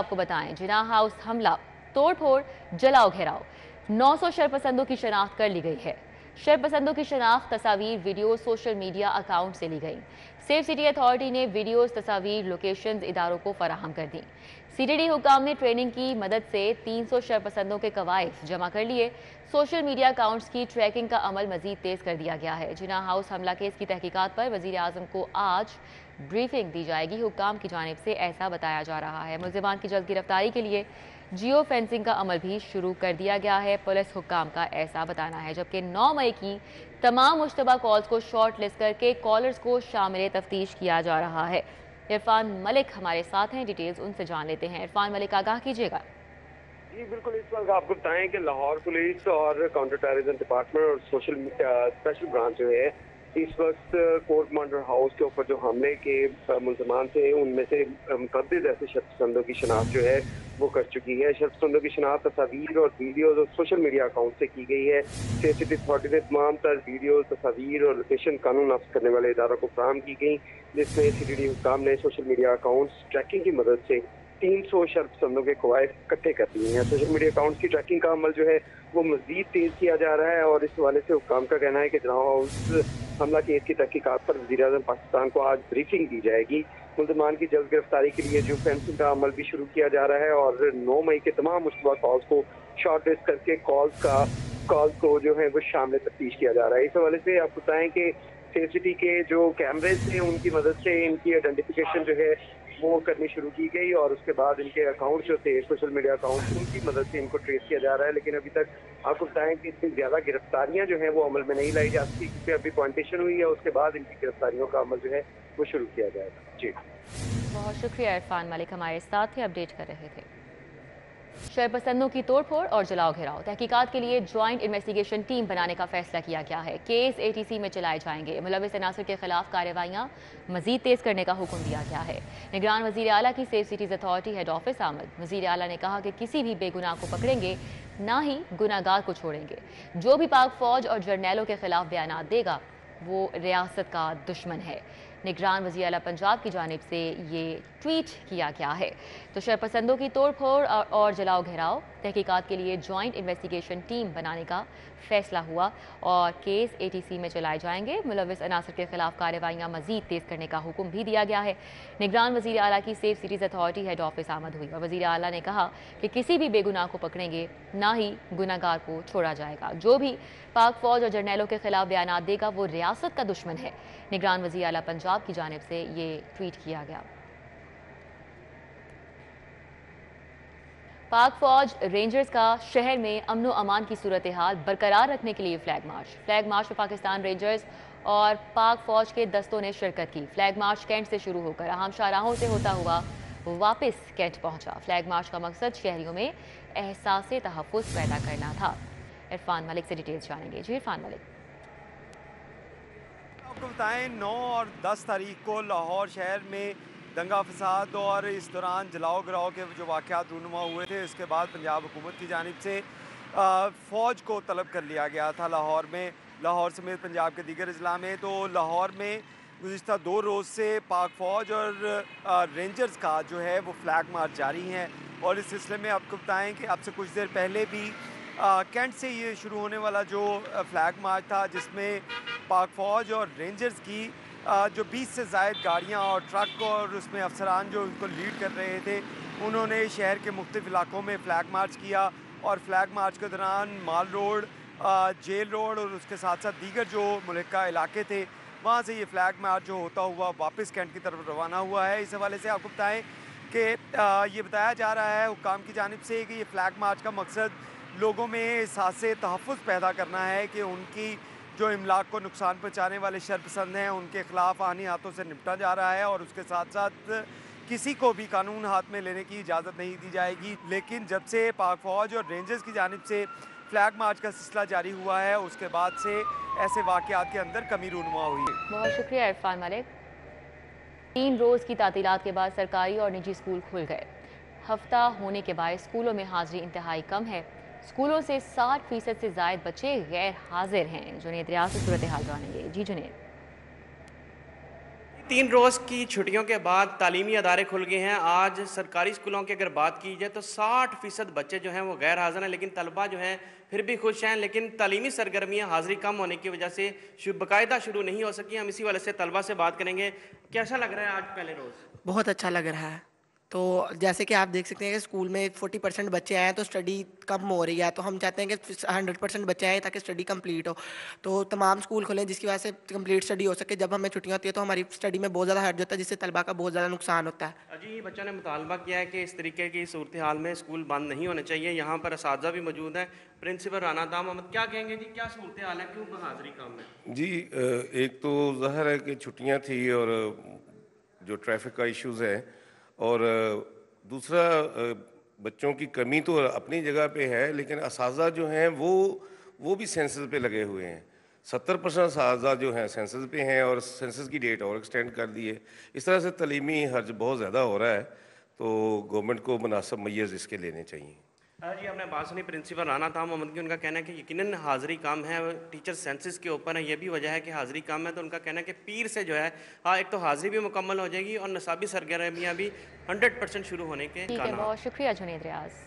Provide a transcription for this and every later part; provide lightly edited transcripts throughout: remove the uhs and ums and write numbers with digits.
आपको बताएं, जिनाह हाउस हमला, तोड़फोड़, जलाओ घेराव, 900 शरपसंदों की शनाख्त कर ली गई है। शरपसंदों की शनाख्त, तस्वीर, वीडियो सोशल मीडिया अकाउंट से ली गई। सेफ सिटी अथॉरिटी ने वीडियोस, तस्वीर, लोकेशंस इदारों को फराहम कर दी। सीडीडी हुकाम ने ट्रेनिंग की मदद से 300 शरपसंदों के कवायद जमा कर लिए। सोशल मीडिया अकाउंट्स की ट्रैकिंग का अमल मजीद तेज कर दिया गया है। जिनाह हाउस हमला केस की तहकीकात पर वजीर आजम को आज ब्रीफिंग दी जाएगी। हुक्काम की जानिब से ऐसा बताया जा रहा है। मुल्जिमान की जल्द गिरफ्तारी के लिए जियो फेंसिंग का अमल भी शुरू कर दिया गया है। पुलिस हुक्काम का ऐसा बताना है। जबकि 9 मई की तमाम मुश्तबा कॉल्स को शॉर्ट लिस्ट करके कॉलर्स को शामिल तफ्तीश किया जा रहा है। इरफान मलिक हमारे साथ हैं, डिटेल्स उनसे जान लेते हैं। इरफान मलिक, आगाह कीजिएगा। जी बिल्कुल, इस वक्त आपको बताएं कि लाहौर पुलिस और काउंटर टेररिज्म डिपार्टमेंट और सोशल स्पेशल ब्रांच जो है इस वक्त कोर्ट कमांडर हाउस के ऊपर जो हमले के मुल्जमान थे उनमें से मुतअद्दिद ऐसे शख्संदों की शनाख्त जो है वो कर चुकी है। शख्संदों की शनाख्त तस्वीर और वीडियोज और सोशल मीडिया अकाउंट से की गई है। सेफ सिटी अथॉरिटी ने तमाम तर वीडियो, तस्वीर और लोकेशन कानून नाफ्ज करने वाले इदारों को फराहम की गई, जिसमें सीडीडी हुक्काम ने सोशल मीडिया अकाउंट्स ट्रैकिंग की मदद से 300 शरपसंदों के कवायद इकट्ठे कर दिए हैं। सोशल मीडिया अकाउंट्स की ट्रैकिंग का अमल जो है वो मजीद तेज किया जा रहा है और इस हवाले से हुक्काम का कहना है कि जिनाह हाउस हमला केस की तहकीकात पर वज़ीर-ए-आज़म पाकिस्तान को आज ब्रीफिंग दी जाएगी। मुल्ज़मान की जल्द गिरफ्तारी के लिए जियो फेंसिंग का अमल भी शुरू किया जा रहा है और 9 मई के तमाम मुश्तबा कॉल्स को शॉर्ट लिस्ट करके कॉल्स को जो है वो शामिल तफ्तीश किया जा रहा है। इस हवाले से आप बताएं कि सेफ सिटी के जो कैमरेज थे उनकी मदद से इनकी आइडेंटिफिकेशन जो है वो करनी शुरू की गई और उसके बाद इनके अकाउंट जो थे सोशल मीडिया अकाउंट उनकी मदद से इनको ट्रेस किया जा रहा है। लेकिन अभी तक आपको बताएं कि इतनी ज्यादा गिरफ्तारियां जो हैं वो अमल में नहीं लाई जा सकती, क्योंकि अभी पॉइंटेशन हुई है, उसके बाद इनकी गिरफ्तारियों का अमल जो है वो शुरू किया जाएगा। जी बहुत शुक्रिया इरफान मलिक, हमारे साथ ही अपडेट कर रहे थे। शरपसंदों की तोड़फोड़ और जलाओ घेराव, तहकीकात के लिए ज्वाइंट इन्वेस्टिगेशन टीम बनाने का फैसला किया गया है। केस एटीसी में चलाए जाएंगे। मुलविस अनासर के खिलाफ कार्रवाइयां मजीद तेज करने का हुक्म दिया गया है। निगरान वजीर आला की safe cities authority head office आमद। वजीर आला ने कहा कि किसी भी बेगुनाह को पकड़ेंगे, ना ही गुनाहगार को छोड़ेंगे। जो भी पाक फौज और जर्नैलों के खिलाफ बयान देगा वो रियासत का दुश्मन है। निगरान वज़ीर आला पंजाब की जानिब से ये ट्वीट किया गया है। तो शरपसंदों की तोड़फोड़ और जलाओ घेराव, तहकीकात के लिए ज्वाइंट इन्वेस्टिगेशन टीम बनाने का फैसला हुआ और केस एटीसी में चलाए जाएंगे। मुलविस अनासर के खिलाफ कार्रवाइयां मजीद तेज करने का हुक्म भी दिया गया है। निगरान वज़ीर आला की safe cities authority head office आमद हुई और वज़ीर आला ने कहा कि किसी भी बेगुनाह को पकड़ेंगे, ना ही गुनाहगार को छोड़ा जाएगा। जो भी पाक फौज और जर्नैलों के खिलाफ बयान देगा वो रियासत का दुश्मन है। निगरान वज़ीर आला पंजाब की जानिब से ये ट्वीट किया गया। पाक फौज रेंजर्स का शहर में अमन व अमान की सूरत हाल बरकरार रखने के लिए फ्लैग मार्च में पाकिस्तान रेंजर्स और पाक फौज के दस्तों ने शिरकत की। फ्लैग मार्च कैंट से शुरू होकर अहम शाहराहों से होता हुआ वापस कैंट पहुंचा। फ्लैग मार्च का मकसद शहरियों में एहसास तहफ़्फ़ुज़ पैदा करना था। इरफान मलिक से डिटेल्स जानेंगे। जी इरफान मलिक, आपको बताएं 9 और 10 तारीख को लाहौर शहर में दंगा फसाद और इस दौरान जलाओ गिराओ के जो वाक़यात रूनुमा हुए थे, इसके बाद पंजाब हुकूमत की जानिब से फ़ौज को तलब कर लिया गया था लाहौर समेत पंजाब के दीगर अजला में। तो लाहौर में गुज़िश्ता 2 रोज़ से पाक फ़ौज और रेंजर्स का जो है वो फ्लैग मार्च जारी हैं और इस सिलसिले में आपको बताएं कि अब से कुछ देर पहले भी कैंट से ये शुरू होने वाला जो फ्लैग मार्च था, जिसमें पाक फ़ौज और रेंजर्स की जो 20 से ज़ायद गाड़ियाँ और ट्रक और उसमें अफसरान जो उनको लीड कर रहे थे, उन्होंने शहर के मुख्तलिफ़ इलाकों में फ़्लैग मार्च किया और फ्लैग मार्च के दौरान माल रोड, जेल रोड और उसके साथ साथ दीगर जो मुल्का इलाके थे, वहाँ से ये फ्लैग मार्च जो होता हुआ वापस कैंट की तरफ रवाना हुआ है। इस हवाले से आपको बताएं कि ये बताया जा रहा है हुक्काम की जानिब से कि ये फ्लैग मार्च का मकसद लोगों में एहसास तहफ़्फ़ुज़ पैदा करना है कि उनकी जो इमलाक को नुकसान पहुँचाने वाले शरपसंद हैं उनके खिलाफ आनी हाथों से निपटा जा रहा है और उसके साथ साथ किसी को भी कानून हाथ में लेने की इजाज़त नहीं दी जाएगी। लेकिन जब से पाक फ़ौज और रेंजर्स की जानिब से फ्लैग मार्च का सिलसिला जारी हुआ है, उसके बाद से ऐसे वाक़यात के अंदर कमी रूनुमा हुई है। बहुत शुक्रिया इरफान मलिक। 3 रोज़ की तातीलात के बाद सरकारी और निजी स्कूल खुल गए। हफ्ता होने के बाद स्कूलों में हाजिरी इंतहाई कम है। स्कूलों से 60% से ज़ायद बच्चे गैर हाजिर हैं। जुनेद रियाज से सूरत हाल जानेंगे। जी जुनेद। 3 रोज़ की छुट्टियों के बाद तालीमी अदारे खुल गए हैं। आज सरकारी स्कूलों की अगर बात की जाए तो 60% बच्चे जो हैं वो गैर हाज़िर हैं, लेकिन तलबा जो हैं फिर भी खुश हैं। लेकिन तालीमी सरगर्मियाँ हाज़िरी कम होने की वजह से बाकायदा शुरू नहीं हो सकी। हम इसी वाले से तलबा से बात करेंगे। कैसा लग रहा है आज पहले रोज़? बहुत अच्छा लग रहा है। तो जैसे कि आप देख सकते हैं कि स्कूल में 40% बच्चे आए हैं तो स्टडी कम हो रही है, तो हम चाहते हैं कि 100% बच्चे आए ताकि स्टडी कंप्लीट हो। तो तमाम स्कूल खुलें जिसकी वजह से कंप्लीट स्टडी हो सके। जब हमें छुट्टियां होती है तो हमारी स्टडी में बहुत ज़्यादा हर्ज होता है, जिससे तलबा का बहुत ज़्यादा नुकसान होता है। जी, बच्चों ने मुतालबा किया है कि इस तरीके की सूरत हाल में स्कूल बंद नहीं होने चाहिए। यहाँ पर असातिज़ा भी मौजूद हैं। प्रिंसिपल राना दाम अहमद, क्या कहेंगे जी, क्या सूरत हाल है, क्यों हाज़िरी कम है? जी, एक तो ज़ाहिर है कि छुट्टियां थी और जो ट्रैफिक का इश्यूज़ है, और दूसरा बच्चों की कमी तो अपनी जगह पे है, लेकिन असातिज़ा जो हैं वो भी सेंसस पे लगे हुए हैं। 70% असातिज़ा जो हैं सेंसस पे हैं और सेंसस की डेट और एक्सटेंड कर दी है। इस तरह से तलीमी हर्ज बहुत ज़्यादा हो रहा है, तो गवर्नमेंट को मुनासिब मैय्यज़ इसके लेने चाहिए। जी, आपने बात सुनी प्रिंसिपल राना ताम मोहम्मद की। उनका कहना है कि यकीनन हाज़िरी कम है, टीचर सेंसस के ऊपर है, ये भी वजह है कि हाज़िरी कम है। तो उनका कहना है कि पीर से जो है एक तो हाज़िरी भी मुकम्मल हो जाएगी और निसाबी सरगर्मियाँ भी 100% शुरू होने के ठीक है, काना। बहुत शुक्रिया जुनैद रियाज।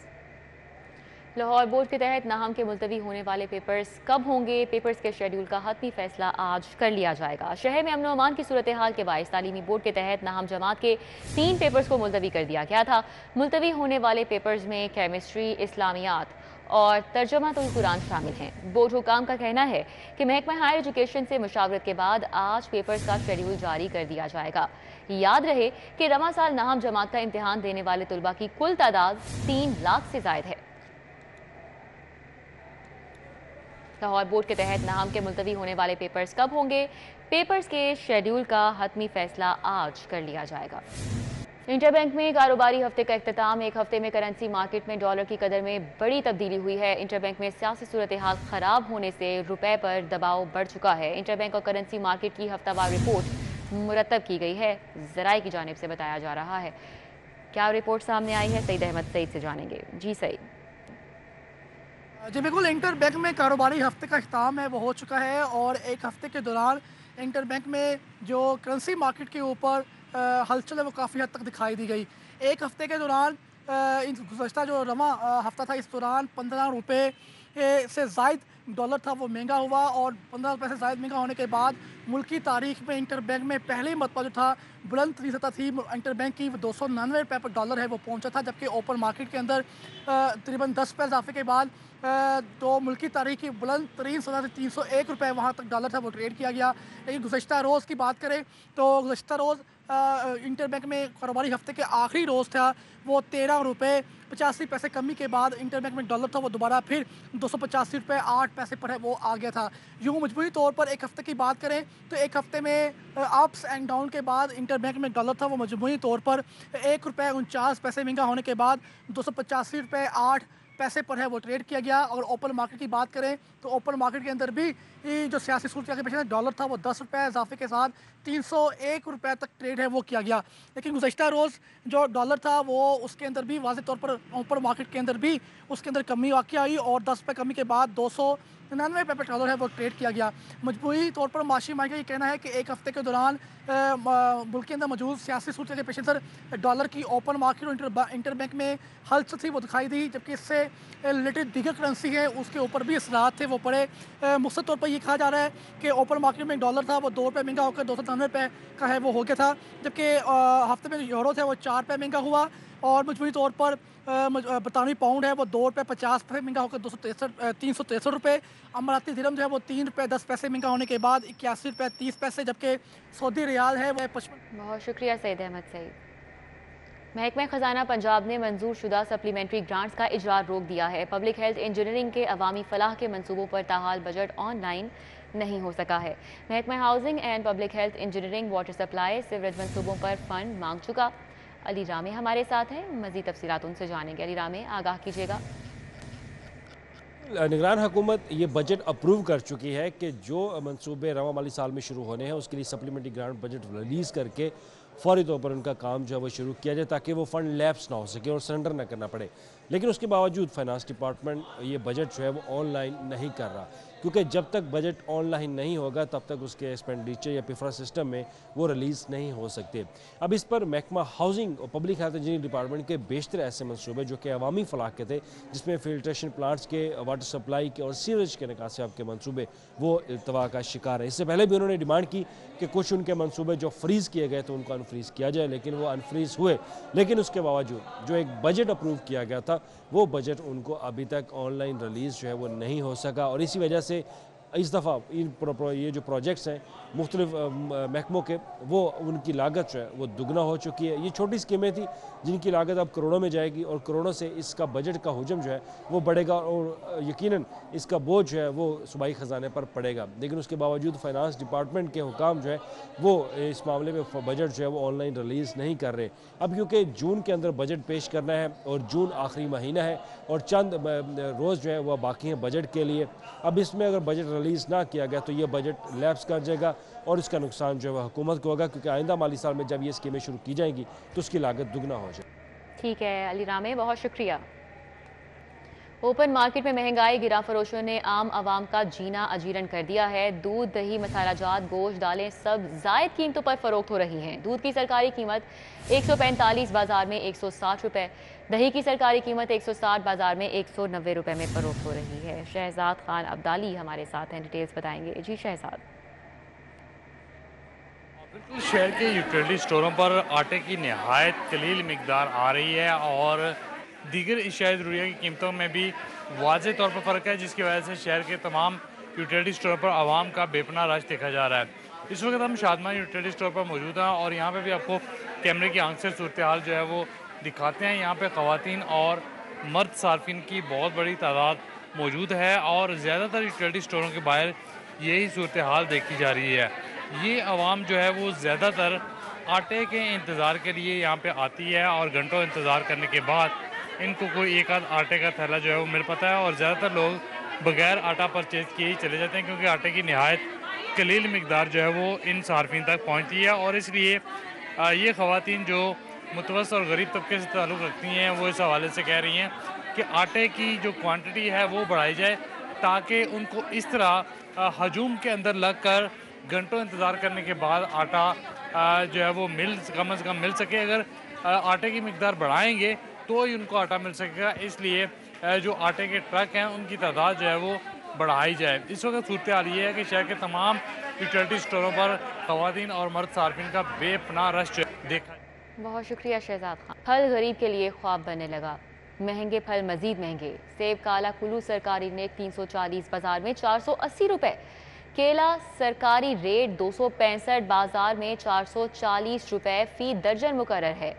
लाहौर बोर्ड के तहत नाहम के मुलतवी होने वाले पेपर्स कब होंगे? पेपर्स के शेड्यूल का हतमी फैसला आज कर लिया जाएगा। शहर में अमन व अमान की सूरत हाल के बायस तालीमी बोर्ड के तहत नाहम जमात के 3 पेपर्स को मुलतवी कर दिया गया था। मुलतवी होने वाले पेपर्स में केमिस्ट्री, इस्लामियात और तर्जुमातुल कुरान शामिल हैं। बोर्ड हुकाम का कहना है कि महकमा हायर एजुकेशन से मुशावरत के बाद आज पेपर्स का शेड्यूल जारी कर दिया जाएगा। याद रहे कि रमा साल नाहम जमात का इम्तिहान देने वाले तुलबा की कुल तादाद 3 लाख से जायद है। लाहौर बोर्ड के तहत नाहम के मुलतवी होने वाले पेपर्स कब होंगे? पेपर्स के शेड्यूल का हतमी फैसला आज कर लिया जाएगा। इंटरबैंक में कारोबारी हफ्ते का इख्तिताम। एक हफ्ते में करेंसी मार्केट में डॉलर की कदर में बड़ी तब्दीली हुई है। इंटरबैंक में सियासी सूरत हाल खराब होने से रुपए पर दबाव बढ़ चुका है। इंटरबैंक और करेंसी मार्केट की हफ्तावार रिपोर्ट मुरतब की गई है, ज़राए की जानिब से बताया जा रहा है। क्या रिपोर्ट सामने आई है? सईद अहमद सईद से जानेंगे। जी सईद। जी बिल्कुल, इंटर बैंक में कारोबारी हफ्ते का इख्तिताम है वो हो चुका है, और एक हफ्ते के दौरान इंटर बैंक में जो करेंसी मार्केट के ऊपर हलचल है वो काफ़ी हद तक दिखाई दी गई। एक हफ्ते के दौरान गुज़श्ता जो रमा हफ्ता था, इस दौरान 15 रुपये से ज़ायद डॉलर था वो महंगा हुआ, और 15 रुपये से ज़ायद महंगा होने के बाद मुल्की तारीख में इंटर बैंक में पहली मरतबा जो था बुलंद तरीन सतह थी इंटर बैंक की 299 रुपये पर डॉलर है वो पहुंचा था। जबकि ओपन मार्केट के अंदर तकरीबन 10 रुपये इजाफे के बाद तो मुल्की तारीख की बुलंद तरीन सतह से 301 रुपये वहाँ तक डॉलर था वो ट्रेड किया गया। लेकिन गुज़श्ता रोज़ की बात करें तो गुज़श्ता रोज़ इंटर बैंक में कारोबारी हफ्ते के आखिरी रोज़ था वो 13 रुपये 85 पैसे कमी के बाद इंटर बैंक में डॉलर था वो दोबारा फिर 285 रुपये 8 पैसे पर है वो आ गया था। यूँ मजबूरी तौर पर एक हफ्ते की बात करें तो एक हफ्ते में अप्स एंड डाउन के बाद इंटर बैंक में डॉलर था वो मजबूरी तौर पर 1 रुपये 49 पैसे महंगा होने के बाद 285 रुपये 8 पैसे पर है वो ट्रेड किया गया। और ओपन मार्केट की बात करें तो ओपन मार्केट के अंदर भी जो सियासी सूरत के पीछे डॉलर था वो 10 रुपये इजाफे के साथ 301 रुपये तक ट्रेड है वो किया गया। लेकिन गुज़श्ता रोज़ जो डॉलर था वो उसके अंदर भी वाज़ेह तौर पर ओपन मार्केट के अंदर भी उसके अंदर कमी वाक़ई आई, और 10 रुपये कमी के बाद 299 रुपये पर डॉलर है वो ट्रेड किया गया। मजबूरी तौर पर माशी माही का ये कहना है कि एक हफ्ते के दौरान मुल्क के अंदर मौजूद सियासी सूरत के पेश नज़र डॉलर की ओपन मार्केट और इंटर बैंक में हलचल थी वो दिखाई दी, जबकि इससे रिलेटेड दीगर करेंसी है उसके ऊपर भी असरात थे वो पड़े। मुख्तसर तौर पर ये कहा जा रहा है कि ओपन मार्केट में डॉलर था वो 2 रुपये महंगा होकर 299 रुपये का है वो हो गया था। जबकि हफ्ते में यूरो था वो 4 रुपये महंगा हुआ, और मजबूरी तौर पर बरतानवी पाउंड है वो 2 रुपये 50 पैसे महंगा होकर 363 रुपये। अमाराती दिरहम जो है वो 3 रुपये 10 पैसे महंगा होने के बाद 81 रुपये 30 पैसे, जबकि सऊदी रियाल है वह 55। बहुत शुक्रिया सईद अहमद सईद। महकमा खजाना पंजाब ने मंजूर शुदा सप्लीमेंट्री ग्रांट्स का इजरा रोक दिया है। पब्लिक हेल्थ इंजीनियरिंग के अवामी फलाह के मंसूबों पर ताहाल बजट ऑनलाइन नहीं हो सका है। महकमा housing and public health engineering water supply sewerage मंसूबों पर फंड मांग चुका। अली रामे हमारे साथ हैं, मजीद तफसीलात उनसे जानेंगे। अली रामे, आगाह कीजिएगा। निगरान हुकूमत ये बजट अप्रूव कर चुकी है कि जो मंसूबे रवा माली साल में शुरू होने हैं उसके लिए सप्लीमेंट्री ग्रांट बजट रिलीज़ करके फौरी तौर पर उनका काम जो है वो शुरू किया जाए ताकि वो फ़ंड लैप्स ना हो सके और सरेंडर ना करना पड़े। लेकिन उसके बावजूद फाइनेंस डिपार्टमेंट ये बजट जो है वो ऑनलाइन नहीं कर रहा, क्योंकि जब तक बजट ऑनलाइन नहीं होगा तब तक उसके एक्सपेंडिचर या पिफरा सिस्टम में वो रिलीज़ नहीं हो सकते। अब इस पर महकमा हाउसिंग और पब्लिक हेल्थ इंजीनियरिंग डिपार्टमेंट के बेशतर ऐसे मनसूबे जो कि अवामी फलाह के थे, जिसमें फिल्ट्रेशन प्लांट्स के, वाटर सप्लाई के और सीवरेज के निकासियाब के मनसूबे, वो इल्तवा का शिकार है। इससे पहले भी उन्होंने डिमांड की कि कुछ उनके मनसूबे जो फ्रीज़ किए गए थे उनको अनफ्रीज़ किया जाए, लेकिन वो अनफ्रीज़ हुए। लेकिन उसके बावजूद जो एक बजट अप्रूव किया गया था वो बजट उनको अभी तक ऑनलाइन रिलीज़ जो है वो नहीं हो सका, और इसी वजह से इस दफ़ा ये जो प्रोजेक्ट्स हैं मुख्तलिफ महकमों के, वो उनकी लागत जो है वो दुगना हो चुकी है। ये छोटी स्कीमें थी जिनकी लागत अब करोड़ों में जाएगी, और करोड़ों से इसका बजट का हुजम जो है वो बढ़ेगा, और यकीनन इसका बोझ जो है वो सूबाई ख़जाने पर पड़ेगा। लेकिन उसके बावजूद फाइनेंस डिपार्टमेंट के हुकाम जो है वो इस मामले में बजट जो है वो ऑनलाइन रिलीज़ नहीं कर रहे। अब क्योंकि जून के अंदर बजट पेश करना है और जून आखिरी महीना है और चंद रोज़ जो है वह बाकी हैं बजट के लिए, अब इसमें अगर बजट रिलीज़ ना किया गया तो ये बजट लैप्स कर जाएगा और इसका नुकसान जो है वह हुकूमत को होगा, क्योंकि आइंदा माली साल में जब ये स्कीमें शुरू की जाएंगी तो उसकी लागत दुगना हो जाएगी। ठीक है अली रामे, बहुत शुक्रिया। ओपन मार्केट में महंगाई गिरा फरोशों ने आम आवाम का जीना अजीरन कर दिया है। दूध, दही, मसाला जात, गोश्त, दालें सब जायद कीमतों पर फरोख्त हो रही हैं। दूध की सरकारी कीमत 145 बाजार में 160 रुपए, दही की सरकारी कीमत 160 बाजार में 190 रुपए में फरोख्त हो रही है। शहजाद खान अब्दाली हमारे साथ हैं, डिटेल्स बताएंगे। जी शहजाद। बिल्कुल, शहर के यूटिलिटी स्टोरों पर आटे की नहायत कलील मिकदार आ रही है और दीगर अशिया ज़रूरिया की कीमतों में भी वाज़े तौर पर फ़र्क है, जिसकी वजह से शहर के तमाम यूटिलिटी स्टोरों पर आवाम का बेपनाह रश देखा जा रहा है। इस वक्त हम शादमान यूटिलिटी स्टोर पर मौजूद हैं और यहाँ पे भी आपको कैमरे की आंख से सूरत हाल जो है वो दिखाते हैं। यहाँ पे ख़वातीन और मर्द सार्फिन की बहुत बड़ी तादाद मौजूद है और ज़्यादातर यूटिलिटी स्टोरों के बाहर यही सूरत हाल देखी जा रही है। ये आवाम जो है वो ज़्यादातर आटे के इंतज़ार के लिए यहाँ पे आती है और घंटों इंतज़ार करने के बाद इनको कोई एक आध आटे का थैला जो है वो मिल पाता है और ज़्यादातर लोग बगैर आटा परचेज़ किए ही चले जाते हैं, क्योंकि आटे की नहायत कलील मिकदार जो है वो इन सार्फिन तक पहुँचती है। और इसलिए ये ख़वातीन जो मुतवस्सित और गरीब तबके से ताल्लुक़ रखती हैं वो इस हवाले से कह रही हैं कि आटे की जो क्वान्टिटी है वो बढ़ाई जाए, ताकि उनको इस तरह हजूम के अंदर लग कर घंटों इंतज़ार करने के बाद आटा जो है वो कम से कम मिल सके। अगर आटे की मिकदार बढ़ाएंगे तो ही उनको आटा मिल सकेगा, इसलिए जो आटे के ट्रक हैं उनकी तादाद जो है वो बढ़ाई जाए। इस वक्त सूरत हाल ये है कि शहर के तमाम यूटिलिटी स्टोरों पर ख़वातीन और मर्द सार्फिन का बेपनाह रश देखा। बहुत शुक्रिया शहजाद खान। फल गरीब के लिए ख्वाब बनने लगा, महंगे फल मजीद महंगे। सेब काला कुल्लू सरकारी रेट 340 बाजार में 480 रुपए, केला सरकारी रेट 265 बाजार में 440 रुपए फी दर्जन मुकर्रर है,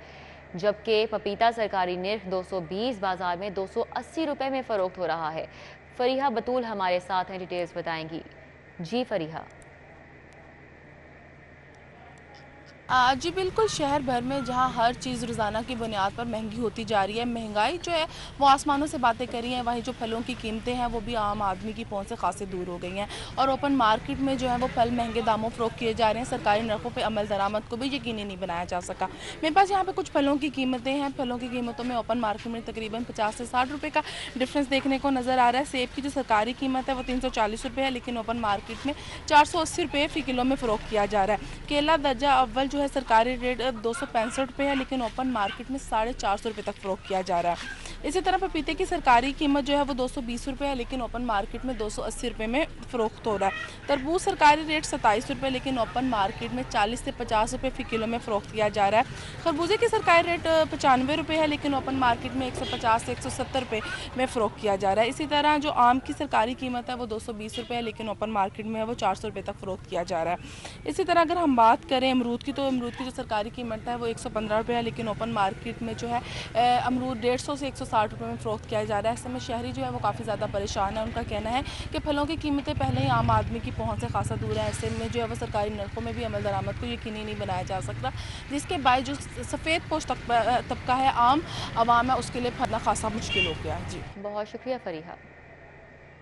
जबकि पपीता सरकारी निर्ख 220 बाजार में 280 रुपए में फरोख्त हो रहा है। फरीहा बतूल हमारे साथ हैं, डिटेल्स बताएंगी। जी फरीहा। जी बिल्कुल, शहर भर में जहां हर चीज़ रोज़ाना की बुनियाद पर महंगी होती जा रही है, महंगाई जो है वो आसमानों से बातें कर रही हैं, वहीं जो फलों की कीमतें हैं वो भी आम आदमी की पहुंच से खासे दूर हो गई हैं और ओपन मार्केट में जो है वो फल महंगे दामों फ़रोख्त किए जा रहे हैं। सरकारी नरखों पर अमल दरामद को भी यकीनी नहीं बनाया जा सका। मेरे पास यहाँ पर कुछ फलों की कीमतें हैं। फलों की कीमतों में ओपन मार्केट में तकरीबन 50 से 60 रुपये का डिफरेंस देखने को नज़र आ रहा है। सेब की जो सरकारी कीमत है वो 340 रुपये है, लेकिन ओपन मार्केट में 480 रुपये फ़ी किलो में फ़रोख्त किया जा रहा है। केला दर्जा अव्वल जो है सरकारी रेट 265 रुपये है, लेकिन ओपन मार्केट में 450 रुपये तक फ़रोख्त किया जा रहा है। इसी तरह पपीते की सरकारी कीमत जो है वो 220 रुपये है, लेकिन ओपन मार्केट में 280 रुपये में फ़रोख्त हो रहा है। तरबूज सरकारी रेट 27 रुपये, लेकिन ओपन मार्केट में 40 से 50 रुपये फ़ी किलो में फ़रोख्त किया जा रहा है। खरबूजे की सरकारी रेट 95 रुपये है, लेकिन ओपन मार्केट में 150 से 170 रुपये में फ़रोख्त किया जा रहा है। इसी तरह जो आम की सरकारी कीमत है वो 220 रुपये है, लेकिन ओपन मार्केट में है वो 400 रुपये तक फ़रोख्त किया जा रहा है। इसी तरह अगर हम बात करें अमरूद की, तो अमरूद की जो सरकारी कीमत है वो 115 रुपये है, लेकिन ओपन मार्केट में जो है अमरूद 150 से 160 रुपये में फ़रोख्त किया जा रहा है। ऐसे में शहरी जो है वो काफ़ी ज़्यादा परेशान है। उनका कहना है कि फलों की कीमतें पहले ही आम आदमी की पहुंच से खासा दूर है। ऐसे में जो है वो सरकारी नरखों में भी अमल दरामद को यकीनी नहीं बनाया जा सकता, जिसके बाद जो सफ़ेद पोश तबका है, आम आवाम है, उसके लिए फलना खासा मुश्किल हो गया। जी बहुत शुक्रिया फरीहा।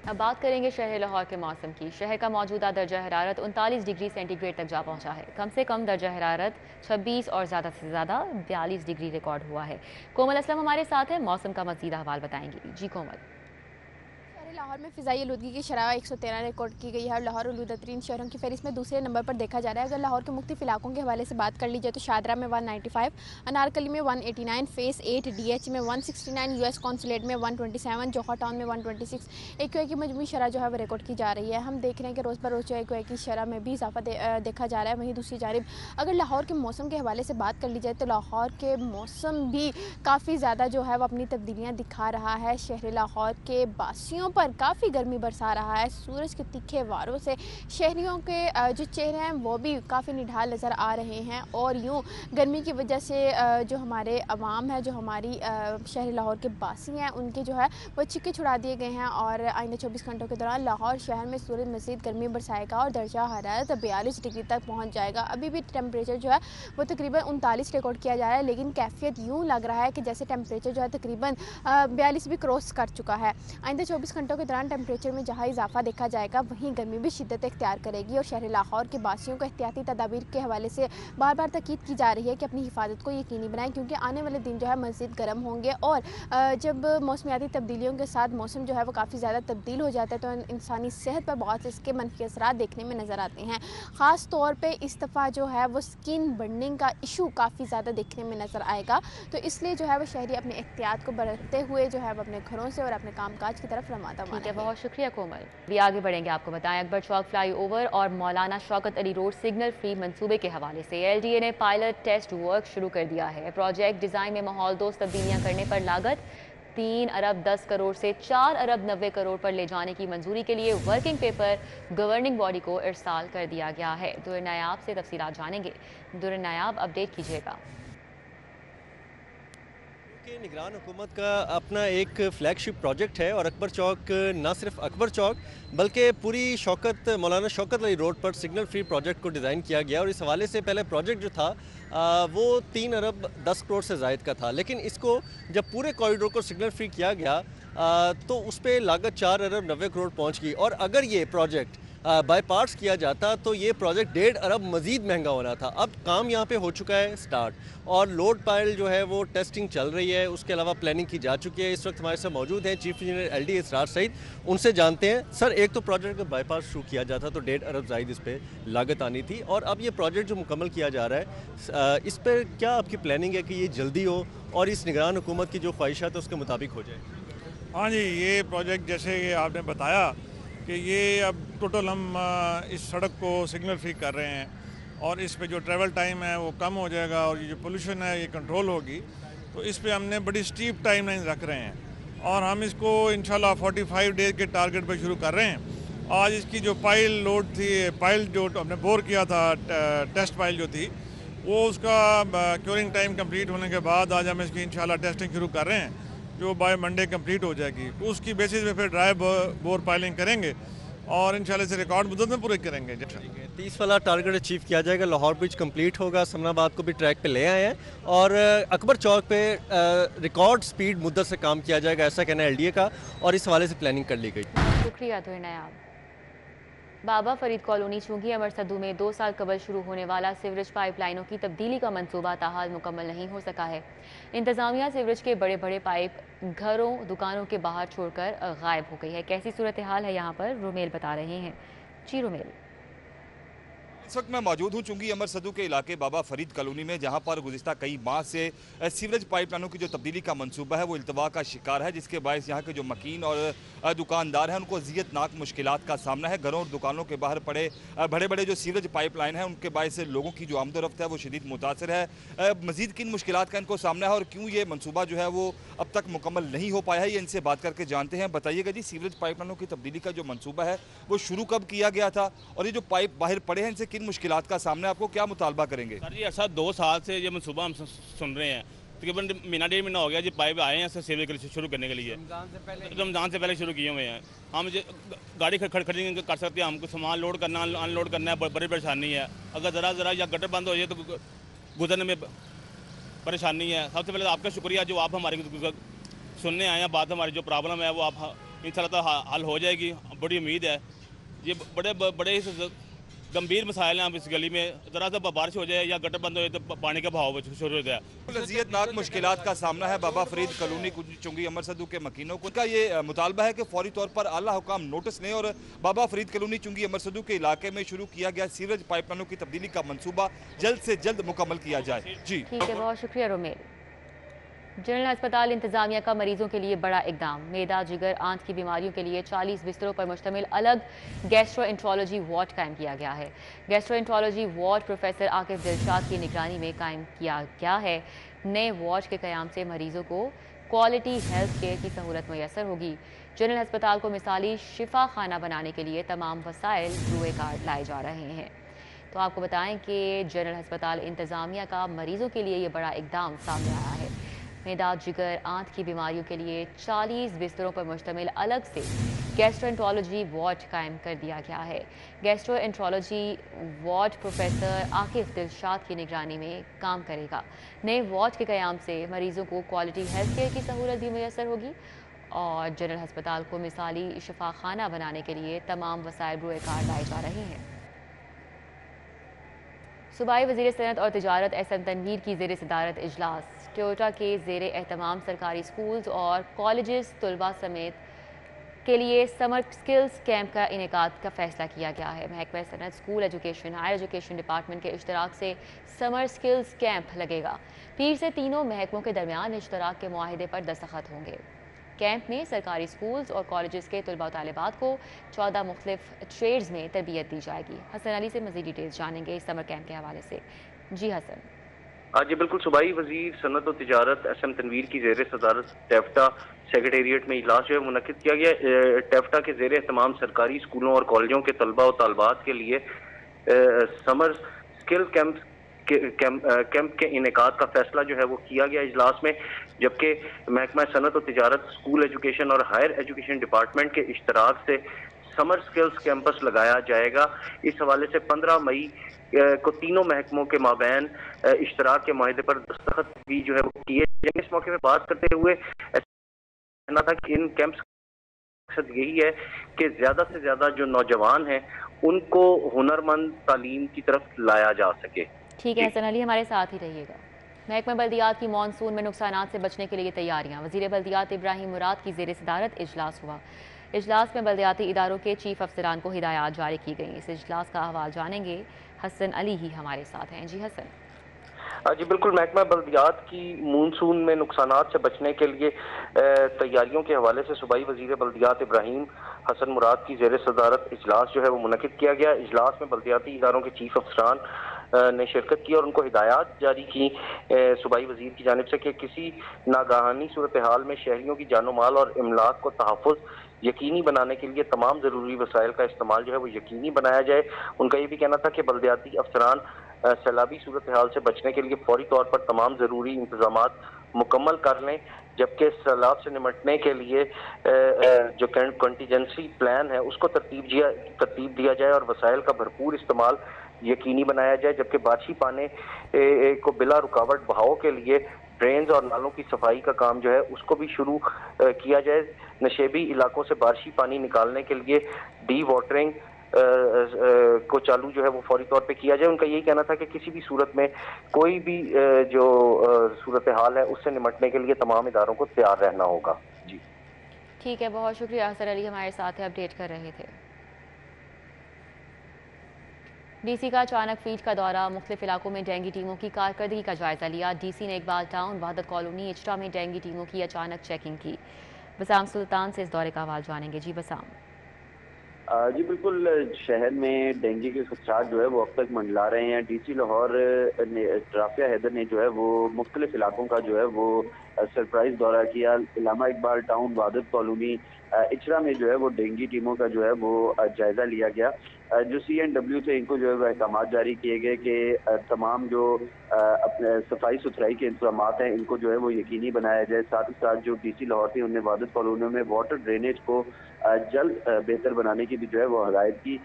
अब बात करेंगे शहर लाहौर के मौसम की। शहर का मौजूदा दर्जा हरारत 39 डिग्री सेंटीग्रेड तक जा पहुंचा है। कम से कम दर्जा हरारत 26 और ज़्यादा से ज़्यादा 42 डिग्री रिकॉर्ड हुआ है। कोमल असलम हमारे साथ है, मौसम का मज़ीद अहवाल बताएंगी। जी कोमल। लाहौर में फ़िज़ाई आलूदगी की शरह 113 रिकॉर्ड की गई है और लाहौर आलूदा-तरीन शहरों की फहरिस्त में दूसरे नंबर पर देखा जा रहा है। अगर लाहौर के मुख्तलिफ इलाकों के हवाले से बात कर ली जाए तो शादरा में 195, अनारकली में 189, फेस 8, DH में 169, US कॉन्सुलेट में 127, जोहर टाउन में 126 एक्यूआई की मजमूई शरह जो है वो रिकॉर्ड की जा रही है। हम देख रहे हैं कि रोज़ बरोज़ जो एक्यूआई की शरह में भी इजाफा देखा जा रहा है। वहीं दूसरी जानिब अगर लाहौर के मौसम के हवाले से बात कर ली जाए तो लाहौर के मौसम भी काफ़ी ज़्यादा जो है वो अपनी तब्दीलियाँ दिखा रहा है। शहर लाहौर के बासियों पर काफ़ी गर्मी बरसा रहा है। सूरज के तीखे वारों से शहरियों के जो चेहरे हैं वो भी काफ़ी निढाल नज़र आ रहे हैं और यूँ गर्मी की वजह से जो हमारे अवाम है, जो हमारी शहर लाहौर के बासी हैं, उनके जो है वो छिक्के छुड़ा दिए गए हैं और आइंदा 24 घंटों के दौरान लाहौर शहर में सूरज मज़ीद गर्मी बरसाएगा और दर्जा हरारत 42 डिग्री तक पहुँच जाएगा। अभी भी टेम्परेचर जो है वो तकरीबन 39 रिकॉर्ड किया जा रहा है, लेकिन कैफियत यूँ लग रहा है कि जैसे टेम्परेचर जो है तकरीबन 42 भी क्रॉस कर चुका है। आइंदा 24 घंटों के दौरान टेम्परेचर में जहाँ इजाफा देखा जाएगा वहीं गर्मी भी शिद्दत इख्तियार करेगी और शहर लाहौर के बासियों को एहतियाती तदाबीर के हवाले से बार बार ताकीद की जा रही है कि अपनी हिफाजत को यकीनी बनाएं, क्योंकि आने वाले दिन जो है मज़ीद गर्म होंगे और जब मौसमियाती तब्दीलियों के साथ मौसम जो है वो काफ़ी ज़्यादा तब्दील हो जाता है तो इंसानी सेहत पर बहुत से इसके मनफी असरात देखने में नज़र आते हैं। ख़ास तौर पर इस दफ़ा जो है वो स्किन बर्निंग का इशू काफ़ी ज़्यादा देखने में नज़र आएगा, तो इसलिए जो है वो शहरी अपने एहतियात को बरतते हुए जो है वो अपने घरों से और अपने कामकाज की तरफ रवाना है। बहुत शुक्रिया कोमल। भी आगे बढ़ेंगे, आपको बताएं अकबर चौक फ्लाईओवर और मौलाना Shaukat Ali road signal free मंसूबे के हवाले से LDA ने पायलट टेस्ट वर्क शुरू कर दिया है। प्रोजेक्ट डिज़ाइन में माहौल दोस्त तब्दीलियां करने पर लागत 3 अरब 10 करोड़ से 4 अरब 90 करोड़ पर ले जाने की मंजूरी के लिए वर्किंग पेपर गवर्निंग बॉडी को इरसाल कर दिया गया है। दुर नायाब से तफसीलात जानेंगे। दुर नायाब, अपडेट कीजिएगा। कि निगरान हुकूमत का अपना एक फ्लैगशिप प्रोजेक्ट है और अकबर चौक ना सिर्फ अकबर चौक बल्कि पूरी मौलाना शौकत अली रोड पर सिग्नल फ्री प्रोजेक्ट को डिज़ाइन किया गया और इस हवाले से पहले प्रोजेक्ट जो था वो 3 अरब 10 करोड़ से ज़ायद का था, लेकिन इसको जब पूरे कॉरिडोर को सिग्नल फ्री किया गया तो उस पर लागत 4 अरब 90 करोड़ पहुँच गई और अगर ये प्रोजेक्ट बाय पार्ट्स किया जाता तो ये प्रोजेक्ट 1.5 अरब मज़ीद महंगा होना था। अब काम यहाँ पे हो चुका है स्टार्ट और लोड पाइल जो है वो टेस्टिंग चल रही है, उसके अलावा प्लानिंग की जा चुकी है। इस वक्त हमारे साथ मौजूद हैं चीफ इंजीनियर LDA इसरार सईद, उनसे जानते हैं। सर, एक तो प्रोजेक्ट का बाईपास शुरू किया जाता तो 1.5 अरब ज़ायद इस पर लागत आनी थी और अब ये प्रोजेक्ट जो मुकम्मल किया जा रहा है इस पर क्या आपकी प्लानिंग है कि ये जल्दी हो और इस निगरान हुकूमत की जो ख्वाहिशात है उसके मुताबिक हो जाए? हाँ जी, ये प्रोजेक्ट जैसे आपने बताया कि ये अब टोटल हम इस सड़क को सिग्नल फ्री कर रहे हैं और इस पे जो ट्रैवल टाइम है वो कम हो जाएगा और ये जो पोल्यूशन है ये कंट्रोल होगी, तो इस पे हमने बड़ी स्टीप टाइमलाइन रख रहे हैं और हम इसको इंशाल्लाह 45 डेज के टारगेट पे शुरू कर रहे हैं। आज इसकी जो पाइल लोड थी, पाइल जो हमने बोर किया था, टेस्ट पाइल जो थी, वो उसका क्योरिंग टाइम कंप्लीट होने के बाद आज हम इसकी इंशाल्लाह टेस्टिंग शुरू कर रहे हैं जो बाय मंडे कंप्लीट हो जाएगी। तो उसकी बेसिस पे फिर ड्राई बोर पाइलिंग करेंगे और इंशाल्लाह से रिकॉर्ड मुद्दत में पूरे करेंगे। 30 वाला टारगेट अचीव किया जाएगा, लाहौर ब्रिज कंप्लीट होगा, समनाबाद को भी ट्रैक पे ले आए हैं और अकबर चौक पे रिकॉर्ड स्पीड मुद्दत से काम किया जाएगा, ऐसा कहना है LDA का और इस हवाले से प्लानिंग कर ली गई। शुक्रिया दुर नायाब। बाबा फरीद कॉलोनी चूंकि अमर सद्दू में 2 साल कबल शुरू होने वाला सीवरेज पाइपलाइनों की तब्दीली का मंसूबा ताहाल मुकम्मल नहीं हो सका है। इंतजामिया सीवरेज के बड़े बड़े पाइप घरों दुकानों के बाहर छोड़कर गायब हो गई है। कैसी सूरत हाल है यहाँ पर, रुमेल बता रहे हैं। जी रुमेल। इस वक्त मैं मौजूद हूँ चूंकि अमर सद्दू के इलाके बाबा फरीद कॉलोनी में, जहाँ पर गुज़िस्ता कई माह से सीवरेज पाइपलाइनों की जो तब्दीली का मंसूबा है वो इल्तवा का शिकार है, जिसके बायस यहाँ के जो मकीन और दुकानदार हैं उनको अज़ियतनाक मुश्किलात का सामना है। घरों और दुकानों के बाहर पड़े बड़े बड़े जो सीवरेज पाइपलाइन हैं उनके बायस लोगों की जो आमदोरफ्त है वो शदीद मुतासर है। मज़ीद किन मुश्किलात का इनको सामना है और क्यों ये मनसूबा जो है वो अब तक मुकम्मल नहीं हो पाया है, ये इनसे बात करके जानते हैं। बताइएगा जी, सीवरेज पाइपलाइनों की तब्दीली का जो मनसूबा है वो शुरू कब किया गया था और ये जो पाइप बाहर पड़े हैं इनसे किन मुश्किलात का सामने आपको क्या मुतालबा करेंगे? सर जी, ऐसा 2 साल से ये मनसूबा हम सुन रहे हैं, तकरीबन महीना 1.5 महीना हो गया जी पाइप आए हैं सीवरेज के लिए शुरू करने के लिए। रमज़ान से पहले शुरू किए हुए हैं। हम गाड़ी खड़ी कर सकते हैं, हमको सामान लोड करना अनलोड करना है, बड़ी परेशानी है। अगर ज़रा या गटर बंद हो जाए तो गुजरने में परेशानी है। सबसे पहले आपका शुक्रिया जो आप हमारी सुनने आए हैं, बात हमारी जो प्रॉब्लम है वो आप इंशाल्लाह हल हो जाएगी, बड़ी उम्मीद है। ये बड़े गंभीर मसाइल हैं। अब इस गली में ज़रा सा बारिश हो जाए या गटर बंद हो जाए तो पानी का बहाव शुरू हो जाए। लज़ियतनाक मुश्किलात का सामना है बाबा फरीद कॉलोनी चुंगी अमर सद्दू के मकीनों को। उनका ये मुतालबा है कि फौरी तौर पर आला हुकाम नोटिस लें और बाबा फरीद कॉलोनी चुंगी अमर सद्दू के इलाके में शुरू किया गया सीवरेज पाइपलाइनों की तब्दीली का मनसूबा जल्द से जल्द मुकम्मल किया जाए। जी ठीक है, बहुत शुक्रिया रोमेल। जनरल अस्पताल इंतजामिया का मरीजों के लिए बड़ा इकदाम। मैदा, जिगर, आंत की बीमारियों के लिए 40 बिस्तरों पर मुश्तमिल अलग गैस्ट्रोएंट्रोलॉजी वार्ड कायम किया गया है। Gastroenterology ward professor Akif Dilshad की निगरानी में कायम किया गया है। नए वार्ड के क़याम से मरीजों को क्वालिटी हेल्थ केयर की सहूलत मैसर होगी। जनरल अस्पताल को मिसाली शिफा खाना बनाने के लिए तमाम वसाइल ब्रूए कार्ड लाए जा रहे हैं। तो आपको बताएं कि जनरल अस्पताल इंतजामिया का मरीजों के लिए ये बड़ा इकदाम सामने आया है। मैदा, जिगर, आंत की बीमारियों के लिए 40 बिस्तरों पर मुश्तमिल अलग से गैस्ट्रोएंट्रोलॉजी वार्ड कायम कर दिया गया है। Gastroenterology ward professor Akif Dilshad की निगरानी में काम करेगा। नए वार्ड के क़याम से मरीजों को क्वालिटी हेल्थ केयर की सहूलत भी मैसर होगी और जनरल अस्पताल को मिसाली शिफा खाना बनाने के लिए तमाम वसाइल ब्रूए कार्ड लाए जा रहे हैं। सूबाई वज़ीर सनअत और तिजारत एसएम तनवीर की ज़ेर सदारत इजलास। टोयोटा के ज़ेर एहतमाम सरकारी स्कूल्स और कॉलेजेस तलबा समेत के लिए समर स्किल्स कैंप का इनेकाद का फैसला किया गया है। महकमा सनअत, school education, higher education department के इश्तराक से समर स्किल्स कैंप लगेगा। पीर से तीनों महकमों के दरमियान इश्तराक के मुआहिदे पर दस्तखत होंगे। कैंप में सरकारी स्कूल्स और कॉलेजेस के तलबा तालिबात को 14 मुख्तलिफ ट्रेड्स में तरबियत दी जाएगी। हसन अली से मज़ीद डिटेल्स जानेंगे इस समर कैंप के हवाले से। जी हसन। जी बिल्कुल, सूबाई वज़ीर सनअत और तिजारत एसएम तनवीर की ज़ेर सदारत टेफ्टा सेक्रेटेरिएट में इजलास जो है मुनक़िद किया गया। टेफ्टा के ज़ेर एहतमाम सरकारी स्कूलों और कॉलेजों के तलबा और तालबात के लिए समर स्किल कैंप के इनेकाद का फैसला जो है वो किया गया इजलास में, जबकि महकमा सनअत और तिजारत, स्कूल एजुकेशन और हायर एजुकेशन डिपार्टमेंट के इश्तराक से समर स्किल्स कैंपस लगाया जाएगा। इस हवाले से 15 मई को तीनों महकमों के माबैन इश्तराक के माहिदे पर दस्तखत भी जो है वो किए जाएंगे। इस मौके पर बात करते हुए कहना था कि इन कैंप्स का मकसद यही है कि ज़्यादा से ज़्यादा जो नौजवान हैं उनको हुनरमंद तालीम की तरफ लाया जा सके। ठीक है हसन अली, हमारे साथ ही रहिएगा। महकमा बल्दियात की मानसून में नुकसानात से बचने के लिए तैयारियां। वज़ीर बल्दियात इब्राहिम मुराद की ज़ेर सदारत इजलास हुआ। इजलास में बल्दियाती इदारों के चीफ अफसरान को हिदायत जारी की गई। इस इजलास का अहवाल जानेंगे, हसन अली ही हमारे साथ हैं। जी हसन। जी बिल्कुल, महकमा बल्दियात की मानसून में नुकसानात से बचने के लिए तैयारियों के हवाले से सूबाई वज़ीर बल्दियात इब्राहिम हसन मुराद की ज़ेर सदारत इजलास जो है वो मुनक़िद किया गया। इजलास में बल्दियाती इदारों के चीफ अफसरान ने शिरकत की और उनको हिदायत जारी की सूबाई वज़ीर की जानिब से कि किसी नागाहानी सूरत हाल में शहरियों की जानो माल और इमलाक को तहफ़्फ़ुज़ यकीनी बनाने के लिए तमाम ज़रूरी वसाइल का इस्तेमाल जो है वो यकीनी बनाया जाए। उनका ये भी कहना था कि बल्दियाती अफसरान सैलाबी सूरत हाल से बचने के लिए फौरी तौर पर तमाम ज़रूरी इंतजामात मुकम्मल कर लें, जबकि सैलाब से निपटने के लिए जो कंटीजेंसी प्लान है उसको तरतीब दिया जाए और वसाइल का भरपूर इस्तेमाल यकीनी बनाया जाए, जबकि बारिशी पानी को बिला रुकावट बहाव के लिए ड्रेन्स और नालों की सफाई का काम जो है उसको भी शुरू किया जाए। नशेबी इलाकों से बारिशी पानी निकालने के लिए डी वाटरिंग को चालू जो है वो फौरी तौर पे किया जाए। उनका यही कहना था कि किसी भी सूरत में कोई भी जो सूरत हाल है उससे निपटने के लिए तमाम इदारों को तैयार रहना होगा। जी ठीक है, बहुत शुक्रिया। हसन अली हमारे साथ अपडेट कर रहे थे। डीसी का अचानक फील्ड का दौरा, मुख्तलिफ इलाकों में डेंगू टीमों की कारकर्दगी का जायजा लिया। डीसी ने इकबाल टाउन, वहादत कॉलोनी, इचरा में डेंगू टीमों की अचानक चेकिंग की। बसाम सुल्तान से इस दौरे का हवाल जानेंगे। जी बसाम। जी बिल्कुल, शहर में डेंगू के खदशात जो है वो अब तक मंडला रहे हैं। डीसी लाहौर राफिया हैदर ने जो है वो मुख्तलिफ इलाकों का जो है वो सरप्राइज दौरा किया। इलामा इकबाल टाउन, वहादत कॉलोनी, इचरा में जो है वो डेंगू टीमों का जो है वो जायजा लिया गया। जो CNW से इनको जो है वो अहकाम जारी किए गए कि तमाम जो अपने सफाई सुथराई के इंतजाम हैं इनको जो है वो यकीनी बनाया जाए। साथ ही साथ जो डीसी लाहौर थी उन्होंने वहादत कॉलोनियों में वाटर ड्रेनेज को जल्द बेहतर बनाने की भी जो है वो हदायत की।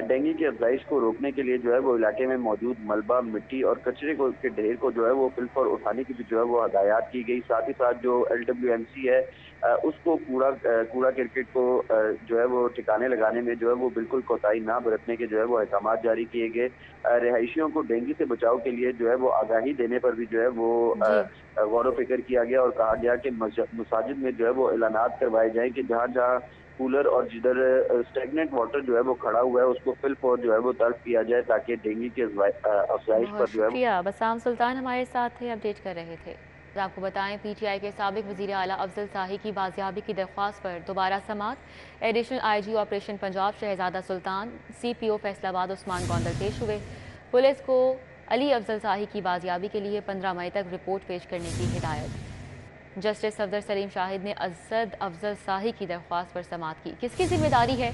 डेंगू की अफजाइश को रोकने के लिए जो है वो इलाके में मौजूद मलबा, मिट्टी और कचरे के ढेर को जो है वो फिल पर उठाने की भी जो है वो हदायत की गई। साथ साथ ही साथ जो LWMC है उसको कूड़ा क्रिकेट को जो है वो ठिकाने लगाने में जो है वो बिल्कुल कोताही ना बरतने के जो है वो अहकाम जारी किए गए। रिहायशियों को डेंगू से बचाव के लिए जो है वो आगाही देने पर भी जो है वो गौर फिक्र किया गया और कहा गया कि मसाजिद में जो है वो ऐलानात करवाए जाएं कि जहाँ जहाँ कूलर और जिधर स्टेगनेंट वाटर जो है वो खड़ा हुआ है उसको फिल फॉर जो है वो तर्क किया जाए ताकि डेंगू के अफजाइश पर जो है। बसाम सुल्तान हमारे साथ थे, अपडेट कर रहे थे। आपको बताएं PTI के साबिक वज़ीर आला अफजल शाही की बाजियाबी की दरख्वास्त पर दोबारा समात। एडिशनल IG ऑपरेशन पंजाब शहजादा सुल्तान, CPO फैसलाबाद उस्मान गोंदल पेश हुए। पुलिस को अली अफजल शाही की बाजियाबी के लिए 15 मई तक रिपोर्ट पेश करने की हिदायत। जस्टिस सफदर सलीम शाहिद ने असद अफजल शाही की दरख्वास्त पर समात की। किसकी जिम्मेदारी है?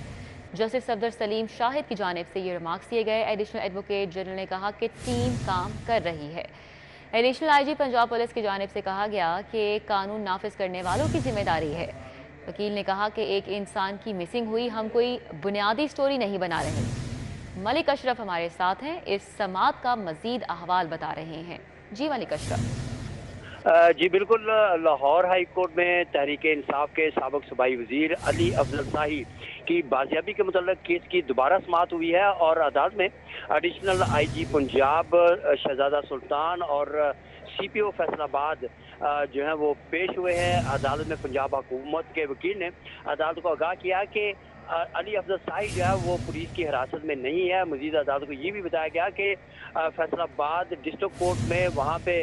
जस्टिस सफदर सलीम शाहिद की जानिब से ये रिमार्क्स दिए गए। एडिशनल एडवोकेट जनरल ने कहा कि टीम काम कर रही है। एडिशनल IG पंजाब पुलिस की जानिब से कहा गया कि कानून नाफिज करने वालों की जिम्मेदारी है। वकील ने कहा कि एक इंसान की मिसिंग हुई, हम कोई बुनियादी स्टोरी नहीं बना रहे। मलिक अशरफ हमारे साथ हैं, इस समात का मजीद अहवाल बता रहे हैं। जी मलिक अशरफ। जी बिल्कुल, लाहौर हाई कोर्ट में तहरीक इंसाफ के साबिक सूबाई वजीर अली अफजल शाही की बाजियाबी के मुतल्लिक़ केस की दोबारा समाअत हुई है और अदालत में एडिशनल IG पंजाब शहजादा सुल्तान और CPO फैसलाबाद जो है वो पेश हुए हैं। अदालत में पंजाब हुकूमत के वकील ने अदालत को आगाह किया कि अली अफजल शाही जो है वो पुलिस की हिरासत में नहीं है। मजीद अदालत को ये भी बताया गया कि फैसलाबाद डिस्ट्रिक्ट कोर्ट में वहाँ पे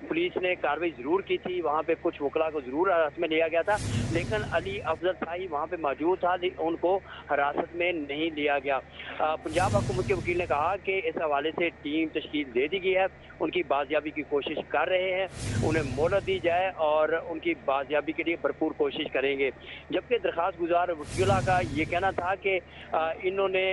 पुलिस ने कार्रवाई ज़रूर की थी, वहाँ पे कुछ वकला को ज़रूर हिरासत में लिया गया था, लेकिन अली अफजल शाही वहाँ पे मौजूद था, उनको हिरासत में नहीं लिया गया। पंजाब हुकूमत के वकील ने कहा कि इस हवाले से टीम तश्कील दे दी गई है, उनकी बाजियाबी की कोशिश कर रहे हैं, उन्हें मोहलत दी जाए और उनकी बाजियाबी के लिए भरपूर कोशिश करेंगे। जबकि दरख्वास्त गुजार वकीला का ये कहना था कि इन्होंने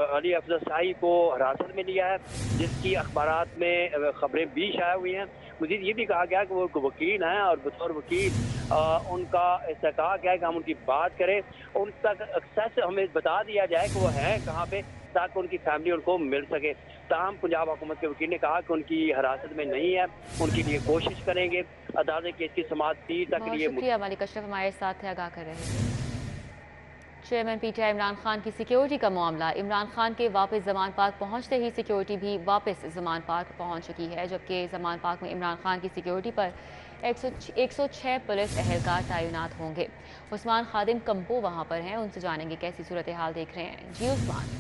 अली अफजल शाही को हिरासत में लिया है, जिसकी अखबारात में खबरें भी शाया हुई हैं। मज़ीद ये भी कहा गया कि वो वकील हैं और बतौर वकील उनका ऐसा कहा गया है कि हम उनकी बात करें, उन तक एक्सेस हमें बता दिया जाए कि वो हैं कहाँ पे, ताकि उनकी फैमिली उनको मिल सके। ताहम पंजाब हुकूमत के वकील ने कहा कि उनकी हिरासत में नहीं है, उनके लिए कोशिश करेंगे। अदालत केस की समाअत 30 तक के लिए। शुक्रिया मलिक अशरफ हमारे साथ है, आगाह कर रहे हैं। चेयरमैन PTI इमरान खान की सिक्योरिटी का मामला। इमरान खान के वापस जमान पार्क पहुंचते ही सिक्योरिटी भी वापस जमान पार्क पहुंच चुकी है, जबकि जमान पार्क में इमरान खान की सिक्योरिटी पर 106 पुलिस एहलकार तैनात होंगे। उस्मान खादिम कंबो वहां पर हैं, उनसे जानेंगे कैसी सूरत हाल देख रहे हैं। जी उस्मान।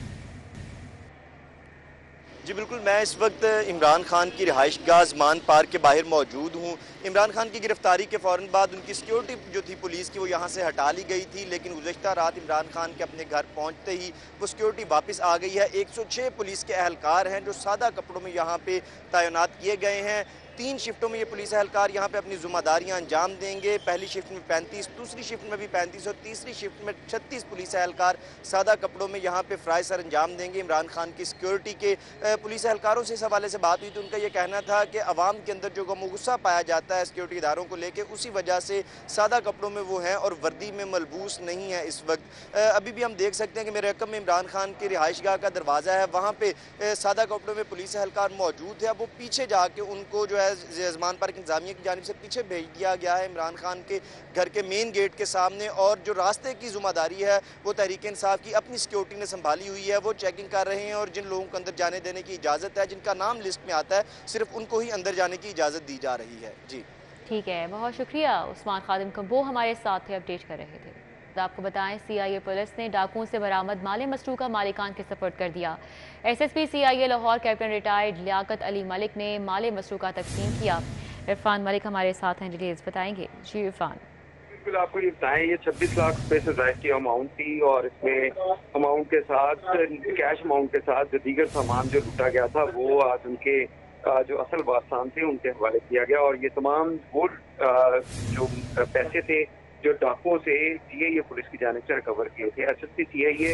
जी बिल्कुल, मैं इस वक्त इमरान खान की रिहाइश गाह ज़मान पार्क के बाहर मौजूद हूँ। इमरान खान की गिरफ्तारी के फ़ौरन बाद उनकी सिक्योरिटी जो थी पुलिस की वो यहाँ से हटा ली गई थी, लेकिन गुज़श्ता रात इमरान खान के अपने घर पहुँचते ही वो सिक्योरिटी वापस आ गई है। 106 पुलिस के एहलकार हैं जो सादा कपड़ों में यहाँ पे तैनात किए गए हैं। 3 शिफ्टों में ये पुलिस एहलकार यहाँ पे अपनी ज़िम्मेदारियाँ अंजाम देंगे। पहली शिफ्ट में 35, दूसरी शिफ्ट में भी 35 और तीसरी शिफ्ट में 36 पुलिस एहलकार सादा कपड़ों में यहाँ पे फ्राई सर अंजाम देंगे। इमरान खान की सिक्योरिटी के पुलिस एहलकारों से इस हवाले से बात हुई तो उनका ये कहना था कि अवाम के अंदर जो गुस्सा पाया जाता है सिक्योरिटी इदारों को लेकर, उसी वजह से सादा कपड़ों में वो हैं और वर्दी में मलबूस नहीं है इस वक्त। अभी भी हम देख सकते हैं कि मेरे रकम में इमरान खान की रिहाइश गाह का दरवाज़ा है, वहाँ पर सादा कपड़ों में पुलिस एहलकार मौजूद है। अब वो पीछे जाके उनको जो है ज़मान पार्क इंतजामिया की जानिब से पीछे भेज दिया गया है इमरान खान के घर के मेन गेट के सामने, और जो रास्ते की ज़िम्मेदारी है वो तहरीक इंसाफ की अपनी सिक्योरिटी ने संभाली हुई है। वो चेकिंग कर रहे हैं और जिन लोगों को अंदर जाने देने की इजाज़त है, जिनका नाम लिस्ट में आता है, सिर्फ उनको ही अंदर जाने की इजाज़त दी जा रही है। जी ठीक है, बहुत शुक्रिया उस्मान खादिम कंबो हमारे साथ थे, अपडेट कर रहे थे। आपको बताएं CIA पुलिस ने डाकुओं से बरामद माले मसरूका मालिकान के सपोर्ट कर दिया। SSP CIA Lahore captain retired Liaquat Ali Malik ने माले मसरूका तकसीम किया। इरफान मलिक हमारे साथ हैं, डिटेल्स बताएंगे। जी इरफान। बिल्कुल, आपको ये बताएं, ये 26 लाख रुपए से ज़ायद की अमाउंट थी और इसमें अमाउंट के साथ कैश अमाउंट के साथ जो दीगर सामान जो लूटा गया था वो आज उनके जो असल वारसान थे उनके हवाले किया गया। और ये तमाम वो जो पैसे थे जो डाकुओं से CIA पुलिस की जानिब से रिकवर किए थे। SSP CIA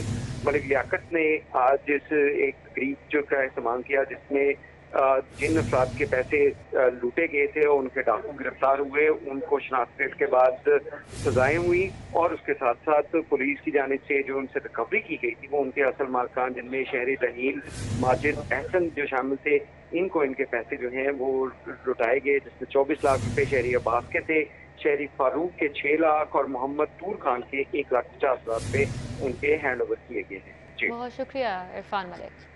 मलिक लियाकत ने आज इस एक तकरीब जो का इस्तेमाल किया जिसमें जिन अफराद के पैसे लूटे गए थे और उनके डाकू गिरफ्तार हुए, उनको शनाख्त के बाद सजाएं हुई और उसके साथ साथ पुलिस की जानिब से जो उनसे रिकवरी की गई थी वो उनके असल मालकान जिनमें शहरी रहील माजिद एहसन जो शामिल थे, इनको इनके पैसे जो हैं वो लुटाए गए, जिसमें 24 लाख रुपए शहरी अब्बास के थे, शहरी फारूक के 6 लाख और मोहम्मद तूर खान के 1,50,000 रुपए उनके हैंड ओवर किए गए हैं। बहुत शुक्रिया इरफान मलिक।